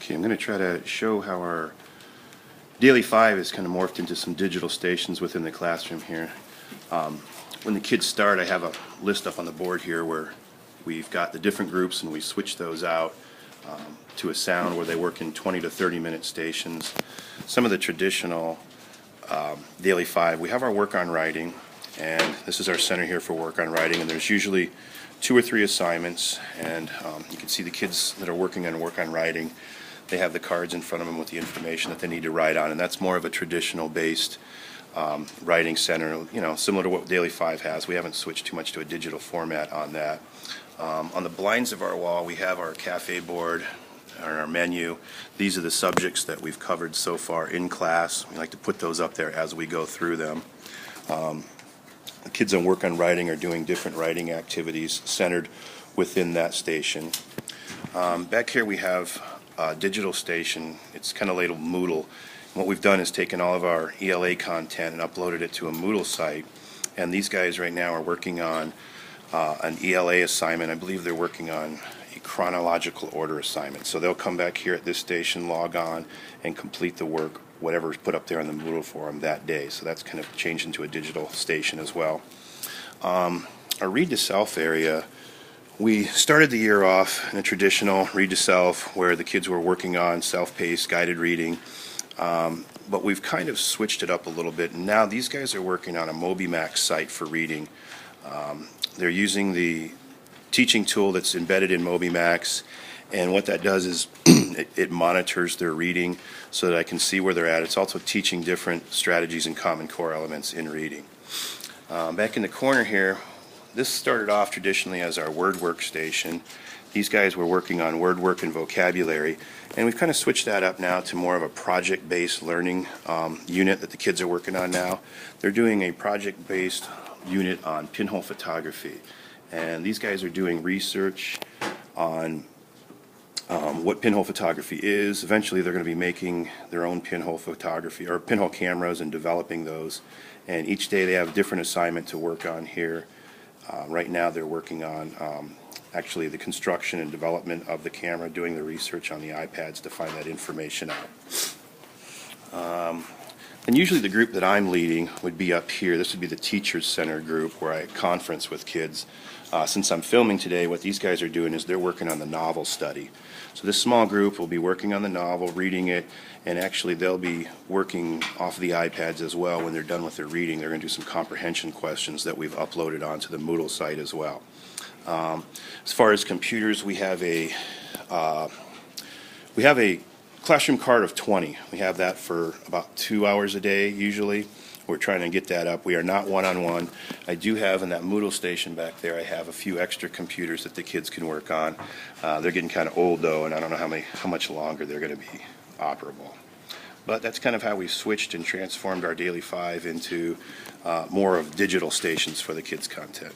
Okay, I'm going to try to show how our Daily 5 is kind of morphed into some digital stations within the classroom here. When the kids start, I have a list up on the board here where we've got the different groups and we switch those out to a sound where they work in 20 to 30 minute stations. Some of the traditional Daily 5, we have our work on writing, and this is our center here for work on writing, and there's usually 2 or 3 assignments, and you can see the kids that are working on work on writing, they have the cards in front of them with the information that they need to write on, and that's more of a traditional based writing center, you know, similar to what Daily 5 has. We haven't switched too much to a digital format on that. On the blinds of our wall, we have our cafe board and our menu. These are the subjects that we've covered so far in class. We like to put those up there as we go through them. The kids on work on writing are doing different writing activities centered within that station. Back here we have a digital station. It's kind of labeled Moodle. What we've done is taken all of our ELA content and uploaded it to a Moodle site, and these guys right now are working on an ELA assignment. I believe they're working on a chronological order assignment. So they'll come back here at this station, log on, and complete the work, whatever's put up there on the Moodle for them that day. So that's kind of changed into a digital station as well. Our Read to Self area, we started the year off in a traditional Read to Self where the kids were working on self-paced guided reading, but we've kind of switched it up a little bit, and now these guys are working on a MobyMax site for reading. They're using the teaching tool that's embedded in MobyMax, and what that does is it monitors their reading so that I can see where they're at. It's also teaching different strategies and common core elements in reading. Back in the corner here, this started off traditionally as our word workstation. These guys were working on word work and vocabulary, and we've kind of switched that up now to more of a project-based learning unit that the kids are working on now. They're doing a project-based unit on pinhole photography, and these guys are doing research on what pinhole photography is. Eventually they're going to be making their own pinhole photography or pinhole cameras and developing those, and each day they have a different assignment to work on here. Right now they're working on actually the construction and development of the camera, doing the research on the iPads to find that information out. And usually the group that I'm leading would be up here. This would be the Teachers Center group where I conference with kids. Since I'm filming today, what these guys are doing is they're working on the novel study. So this small group will be working on the novel, reading it, and actually they'll be working off the iPads as well. When they're done with their reading, they're going to do some comprehension questions that we've uploaded onto the Moodle site as well. As far as computers, we have a classroom card of 20. We have that for about 2 hours a day usually. We're trying to get that up. We are not one-on-one. I do have in that Moodle station back there, I have a few extra computers that the kids can work on. They're getting kind of old though, and I don't know how much longer they're going to be operable. But that's kind of how we switched and transformed our Daily 5 into more of digital stations for the kids' content.